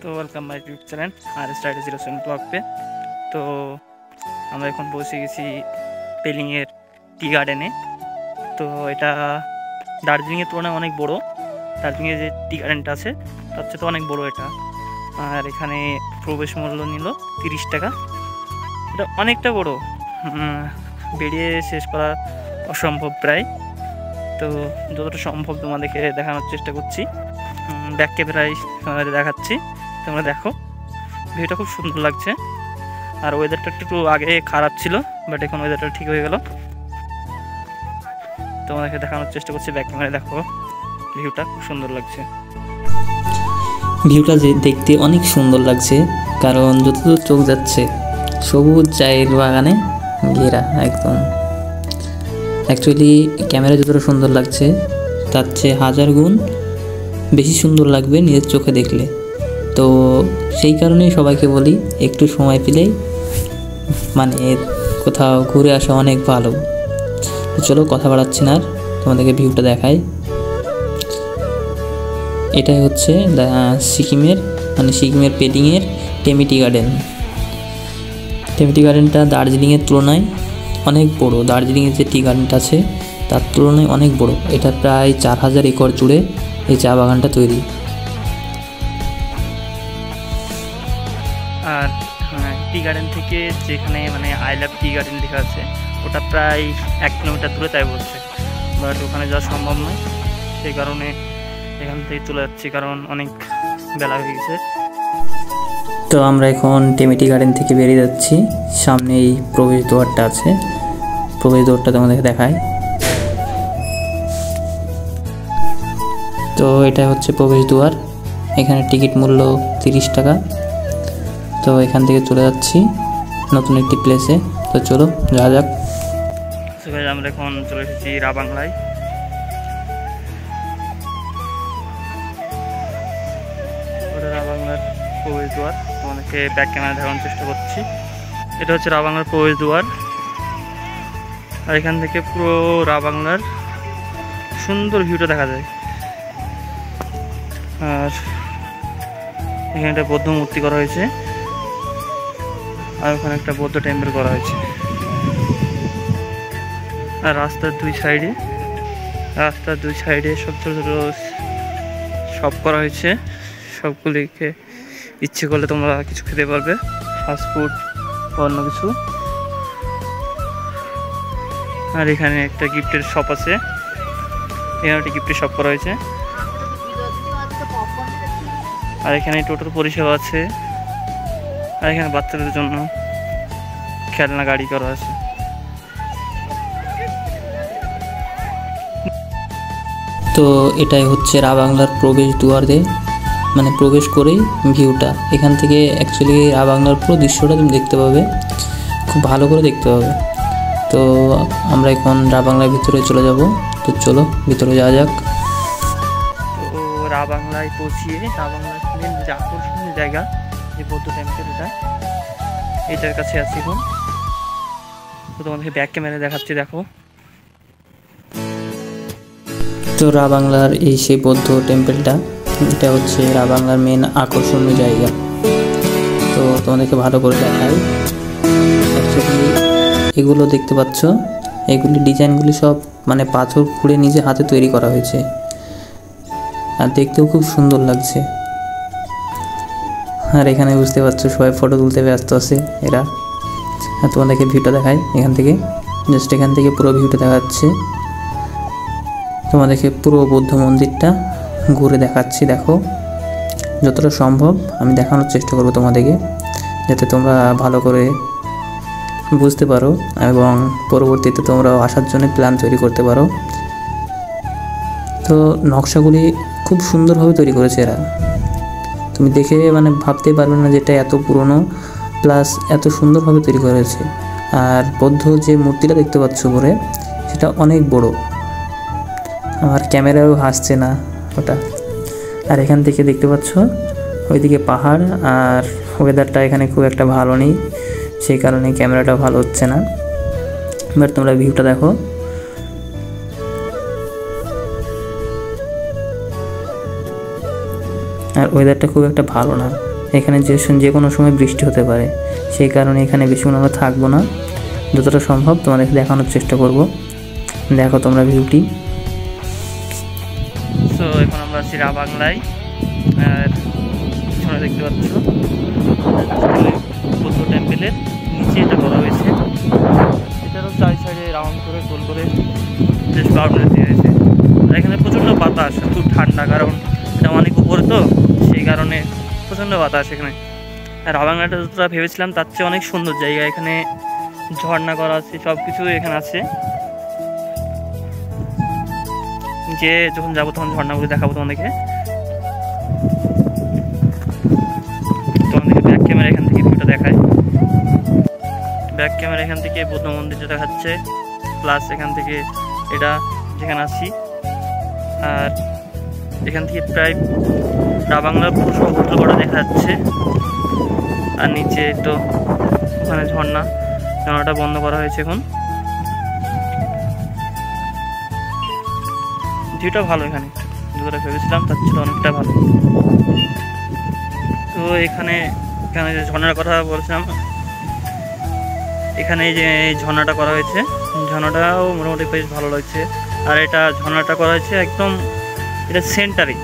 तो welcome my YouTube channel আর study 07 blog पे। তো আমরা এখন পৌঁছে গেছি পেলিংয়ের টি গার্ডেনে। তো এটা দার্জিলিংয়ের তুলনায় অনেক বড়। দার্জিলিংয়ে যে টি গার্ডেনটা আছে তার চেয়ে তো অনেক বড় এটা। আর এখানে প্রবেশ মূল্য নিল 30 টাকা। এটা অনেকটা বড়, বেরিয়ে শেষ করা অসম্ভব প্রায়। তো যতটা সম্ভব তোমাদেরকে দেখানোর চেষ্টা করছি, ব্যাক ক্যামেরায় তোমাদের দেখাচ্ছি। তোমরা দেখো, ভিউটা খুব সুন্দর লাগছে। আর ওয়েদারটা একটু আগে খারাপ ছিল, বাট এখন ওয়েদারটা ঠিক হয়ে গেল। তোমাদেরকে দেখানোর চেষ্টা করছি, ব্যাক ক্যামেরায় দেখো, ভিউটা খুব সুন্দর লাগছে। ভিউটা যে দেখতে অনেক সুন্দর লাগছে, কারণ যতদূর চোখ যাচ্ছে সবুজ চায়ের বাগানে ঘেরা একদম। অ্যাকচুয়ালি ক্যামেরা যতটা সুন্দর লাগছে তার চেয়ে 1000 গুণ বেশি সুন্দর লাগবে নিজের চোখে দেখলে। তো সেই কারণেই সবাইকে বলি, একটু সময় পেলেই মানে কোথাও ঘুরে আসা অনেক ভালো। তো চলো কথা বাড়াচ্ছি না, আর তোমাদেরকে ভিউটা দেখাই। এটাই হচ্ছে সিকিমের পেলিংয়ের টেমিটি গার্ডেন। টেমিটি গার্ডেনটা দার্জিলিংয়ের তুলনায় অনেক বড়। দার্জিলিংয়ের যে টি গার্ডেনটা আছে তার তুলনায় অনেক বড়। এটা প্রায় 4000 একর জুড়ে এই চা বাগানটা তৈরি। আর টি গার্ডেন থেকে যেখানে মানে আই লাভ টি গার্ডেন লেখা আছে ওটা প্রায় 1 কিলোমিটার দূরে তাই বলছে, বাট ওখানে যাওয়া সম্ভব নয়। সেই কারণে এখান থেকে চলে যাচ্ছি, কারণ অনেক বেলা হয়ে গেছে। তো আমরা এখন টেমিটি গার্ডেন থেকে বেরিয়ে যাচ্ছি। সামনে এই প্রবেশ দ্বারটা আছে, প্রবেশ দ্বারটা তোমাদেরকে দেখায়। তো এটা হচ্ছে প্রবেশ দ্বার। এখানে টিকিট মূল্য 30 টাকা। তো এখান থেকে চলে যাচ্ছি নতুন একটি প্লেসে। তো চলো যাওয়া যাক। আমরা এখন চলে এসেছি রাবাংলায়। ওটা রাবাংলার প্রবেশ দ্বার, তোমাদেরকে ব্যাক ক্যামেরা দেখানোর চেষ্টা করছি। এটা হচ্ছে রাবাংলার প্রবেশ দ্বার। আর এখান থেকে পুরো রাবাংলার সুন্দর ভিউটা দেখা যায়। আর এখানে একটা বৌদ্ধ মূর্তি করা হয়েছে, আর ওখানে একটা বৌদ্ধ টেম্পল করা হয়েছে। আর রাস্তার দুই সাইডে সব ছোটো ছোটো শপ করা হয়েছে। সবগুলিকে ইচ্ছে করলে তোমরা কিছু খেতে পারবে, ফাস্টফুড বা অন্য কিছু। আর এখানে একটা গিফটের শপ আছে, এখানে একটা গিফটের শপ করা হয়েছে। আর এখানে টোটোর পরিষেবা আছে। আর এখানে বাচ্চাদের জন্য খেলনা গাড়ি করা আছে। তো এটাই হচ্ছে রাবাংলার প্রবেশ দুয়ারে, মানে প্রবেশ করেই ভিউটা। এখান থেকে অ্যাকচুয়ালি রাবাংলার পুরো দৃশ্যটা তুমি দেখতে পাবে, খুব ভালো করে দেখতে পাবে। তো আমরা এখন রাবাংলার ভিতরে চলে যাব। তো চলো ভিতরে যাওয়া যাক। তো রাবাংলায় পৌঁছিয়ে রাবাংলার যে আকর্ষণীয় জায়গা, যে বৌদ্ধ টেম্পল, এটার কাছে আছি এখন। তো তোমাদেরকে ব্যাক ক্যামেরা দেখাচ্ছি, দেখো। তো রাবাংলার এই সেই বৌদ্ধ টেম্পলটা, এটা হচ্ছে রাবাংলার মেন আকর্ষণীয় জায়গা। তো তোমাদেরকে ভালো করে দেখাই। অ্যাকচুয়ালি এগুলো দেখতে পাচ্ছ, এগুলি ডিজাইনগুলি সব মানে পাথর খুঁড়ে নিজে হাতে তৈরি করা হয়েছে, আর দেখতেও খুব সুন্দর লাগছে। আর এখানে বুঝতে পারছো সবাই ফটো তুলতে ব্যস্ত আছে এরা। আর তোমাদেরকে ভিউটা দেখাই এখান থেকে, জাস্ট এখান থেকে পুরো ভিউটা দেখাচ্ছে। তোমাদেরকে পুরো বৌদ্ধ মন্দিরটা ঘুরে দেখাচ্ছি, দেখো। যতটা সম্ভব আমি দেখানোর চেষ্টা করবো তোমাদেরকে, যাতে তোমরা ভালো করে বুঝতে পারো এবং পরবর্তীতে তোমরা আসার জন্য প্ল্যান তৈরি করতে পারো। তো নকশাগুলি খুব সুন্দরভাবে তৈরি করেছে এরা, তুমি দেখে মানে ভাবতেই পারবে না যে এটা এত পুরনো, প্লাস এত সুন্দরভাবে তৈরি করেছে। আর বৌদ্ধ যে মূর্তিটা দেখতে পাচ্ছ উপরে, সেটা অনেক বড়। আমার ক্যামেরাও হাসছে না ওটা। আর এখান থেকে দেখতে পাচ্ছ ওইদিকে পাহাড়, আর ওয়েদারটা এখানে খুব একটা ভালো নেই, সেই কারণে ক্যামেরাটা ভালো হচ্ছে না। বাট তোমরা ভিউটা দেখো। আর ওয়েদারটা খুব একটা ভালো না। এখানে যে কোনো সময় বৃষ্টি হতে পারে, সেই কারণে এখানে বেশিক্ষণ আমরা থাকবো না। যতটা সম্ভব তোমাদেরকে দেখানোর চেষ্টা করব। দেখো তোমরা ভিউটি। তো এখন আমরা আছি রাবাংলায়, আর পিছনে দেখতে পাচ্ছ বৌদ্ধ টেম্পেলের নিচে এটা করা হয়েছে। এটারও চারি সাইডে রাউন্ড করে গোল করে বেশ বাউন্ডারি দিয়ে হয়েছে। আর এখানে প্রচণ্ড বাতাস, খুব ঠান্ডা, কারণ এটা অনেক উপরে তো, সেই কারণে প্রচণ্ড বাতাস এখানে। আর রাবাংলাটা যতটা ভেবেছিলাম তার চেয়ে অনেক সুন্দর জায়গা। এখানে ঝর্ণা করা আছে, সব কিছু এখানে আছে। যে যখন যাবো তখন ঝর্ণাগুলো দেখাবো তোমাদেরকে। ব্যাক ক্যামেরা এখান থেকে ভিউটা দেখায়। ব্যাক ক্যামেরা এখান থেকে বৌদ্ধ মন্দিরটা দেখাচ্ছে, প্লাস এখান থেকে এটা যেখানে আছি। আর এখান থেকে প্রায় রাবাংলার পুরো সমুদ্রটা দেখা যাচ্ছে। আর নিচে তো ওখানে ঝর্ণাটা বন্ধ করা হয়েছে এখন। ভিউটা ভালো, এখানে যতটা ভেবেছিলাম তার ছিল অনেকটা ভালো। তো এখানে যে ঝর্ণার কথা বলছিলাম, এখানে যে ঝর্ণাটা করা হয়েছে, ঝর্ণাটাও মোটামুটি বেশ ভালো লাগছে। আর এটা ঝর্ণাটা করা হয়েছে একদম এটা সেন্টারে,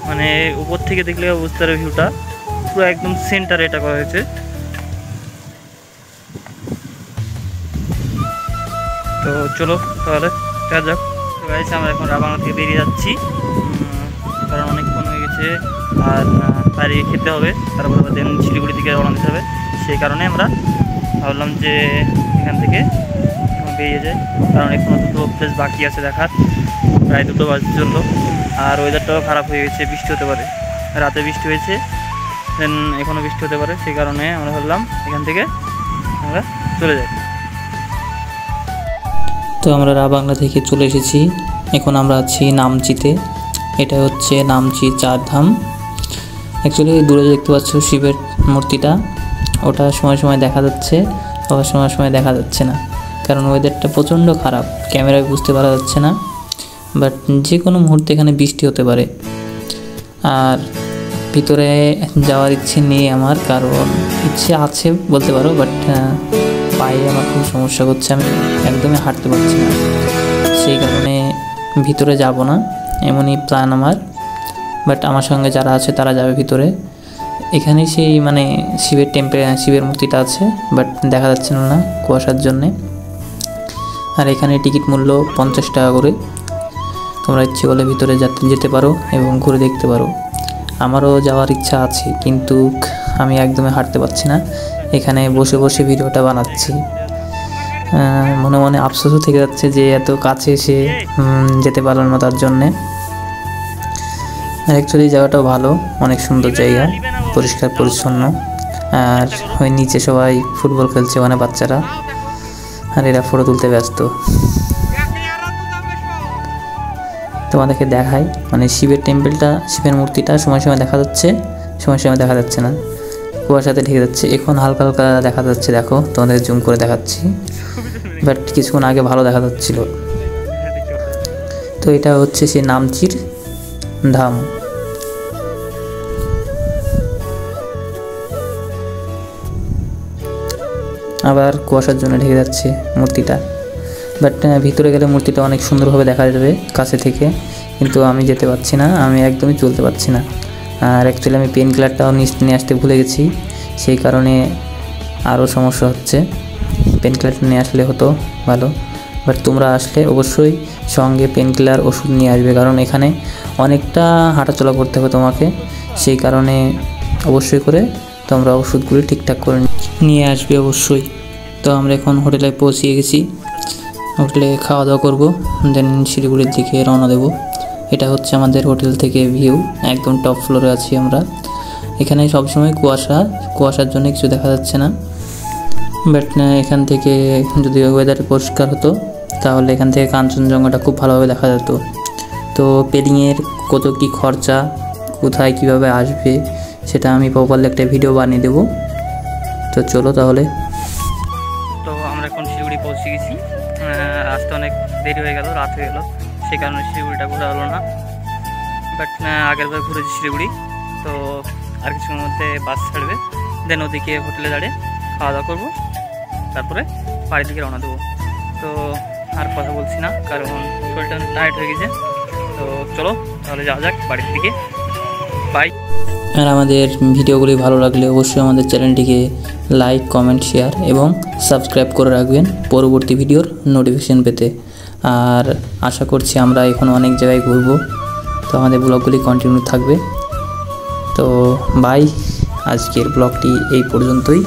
মানে উপর থেকে দেখলে বুঝতে পারবে ভিউটা পুরো একদম সেন্টারে এটা করা হয়েছে। তো চলো তাহলে কাজ যাক। তো গাইস, আমরা এখন রাবাংলা থেকে বেরিয়ে যাচ্ছি, কারণ অনেকক্ষণ হয়ে গেছে আর বাইরে খেতে হবে, তারপরে দেন শিলিগুড়ি থেকে রওনা দিতে হবে। সেই কারণে আমরা ভাবলাম যে এখান থেকে বেরিয়ে যাই, কারণ এখনও দুটো প্লেস বাকি আছে দেখার, প্রায় 2টো বাজতে চললো। আর ওয়েদারটাও খারাপ হয়ে গেছে, বৃষ্টি হতে পারে, রাতে বৃষ্টি হয়েছে, দেন এখনও বৃষ্টি হতে পারে। সেই কারণে আমরা ভাবলাম এখান থেকে আমরা চলে যাই। তো আমরা রাবাংলা থেকে চলে এসেছি, এখন আমরা আছি নামচিতে। এটা হচ্ছে নামচি 4 ধাম। অ্যাকচুয়ালি দূরে দেখতে পাচ্ছ শিবের মূর্তিটা, ওটা সময় সময় দেখা যাচ্ছে, আবার সময় সময় দেখা যাচ্ছে না, কারণ ওয়েদারটা প্রচণ্ড খারাপ, ক্যামেরায় বুঝতে পারা যাচ্ছে না। বাট যে কোনো মুহূর্তে এখানে বৃষ্টি হতে পারে। আর ভিতরে যাওয়ার ইচ্ছে নেই আমার, কারণ ইচ্ছে আছে বলতে পারো, বাট পায়ে আমার খুব সমস্যা করছে, আমি একদমই হাঁটতে পারছি না, সেই কারণে ভিতরে যাব না, এমনই প্ল্যান আমার। বাট আমার সঙ্গে যারা আছে তারা যাবে ভিতরে। এখানে সেই মানে শিবের মূর্তিটা আছে, বাট দেখা যাচ্ছে না কুয়াশার জন্যে। আর এখানে টিকিট মূল্য 50 টাকা করে। তোমরা ইচ্ছে করলে ভিতরে যেতে পারো এবং ঘুরে দেখতে পারো। আমারও যাওয়ার ইচ্ছা আছে, কিন্তু আমি একদমই হাঁটতে পারছি না, এখানে বসে বসে ভিডিওটা বানাচ্ছি। মনে মনে আফসোসও থেকে যাচ্ছে যে এত কাছে এসে যেতে পারলাম না তার জন্যে। অ্যাকচুয়ালি জায়গাটাও ভালো, অনেক সুন্দর জায়গা, পরিষ্কার পরিচ্ছন্ন। আর ওই নিচে সবাই ফুটবল খেলছে, মানে বাচ্চারা, আর এরা ফটো তুলতে ব্যস্ত। তোমাদেরকে দেখাই, মানে শিবের টেম্পলটা, শিবের মূর্তিটা সময় সময় দেখা যাচ্ছে, সময় সময় দেখা যাচ্ছে না, কুয়াশাতে ঢেকে যাচ্ছে। এখন হালকা হালকা দেখা যাচ্ছে, দেখো তোমাদের জুম করে দেখাচ্ছি, বাট কিছুক্ষণ আগে ভালো দেখা যাচ্ছিল। তো এটা হচ্ছে সেই নামচির ধাম। আবার কুয়াশার জন্য ঢেকে যাচ্ছে মূর্তিটা, বাট ভিতরে গেলে মূর্তিটা অনেক সুন্দরভাবে দেখা যাবে কাছে থেকে, কিন্তু আমি যেতে পারছি না, আমি একদমই চলতে পারছি না। আর অ্যাকচুয়ালি আমি পেন কিলারটাও নিয়ে আসতে ভুলে গেছি, সেই কারণে আরও সমস্যা হচ্ছে। পেন কিলারটা নিয়ে আসলে হতো ভালো, বাট তোমরা আসলে অবশ্যই সঙ্গে পেন কিলার ওষুধ নিয়ে আসবে, কারণ এখানে অনেকটা হাঁটাচলা করতে হবে তোমাকে, সেই কারণে অবশ্যই করে তোমরা ওষুধগুলি ঠিকঠাক করে নিয়ে আসবে অবশ্যই। তো আমরা এখন হোটেলে পৌঁছে গেছি, হোটেলে খাওয়া দাওয়া করবো, দেন শিলিগুড়ির দিকে রওনা দেবো। এটা হচ্ছে আমাদের হোটেল থেকে ভিউ, একদম টপ ফ্লোরে আছি আমরা। এখানে সবসময় কুয়াশার জন্য কিছু দেখা যাচ্ছে না, বাট এখান থেকে যদি ওয়েদার পরিষ্কার হতো তাহলে এখান থেকে কাঞ্চনজঙ্ঘাটা খুব ভালোভাবে দেখা যেত। তো পেলিংয়ের কত কী খরচা, কোথায় কিভাবে আসবে, সেটা আমি প্রপারলি একটা ভিডিও বানিয়ে দেবো। তো চলো তাহলে। তো আমরা এখন শিলিগুড়ি পৌঁছে গেছি, আসতে অনেক দেরি হয়ে গেল, রাত হয়ে গেল, সেই কারণে শিলিগুড়িটা ঘোরা হলো না। বাট আগের বার ঘুরেছি শিলিগুড়ি, তো আর কিছুর মধ্যে বাস ছাড়বে, দেন ওদিকে হোটেলে দাঁড়িয়ে খাওয়া দাওয়া করবো, তারপরে বাড়ির দিকে রওনা দেবো। তো আর কথা বলছি না, কারণ শরীরটা টায়ার্ড হয়ে গেছে। তো চলো তাহলে যাওয়া যাক বাড়ির দিকে। বাই। আর আমাদের ভিডিওগুলি ভালো লাগলে অবশ্যই আমাদের চ্যানেলটিকে লাইক, কমেন্ট, শেয়ার এবং সাবস্ক্রাইব করে রাখবেন পরবর্তী ভিডিওর নোটিফিকেশন পেতে। আর আশা করছি আমরা এখন অনেক জায়গায় ঘুরবো, তো আমাদের ব্লগগুলি কন্টিনিউ থাকবে। তো বাই, আজকের ব্লগটি এই পর্যন্তই।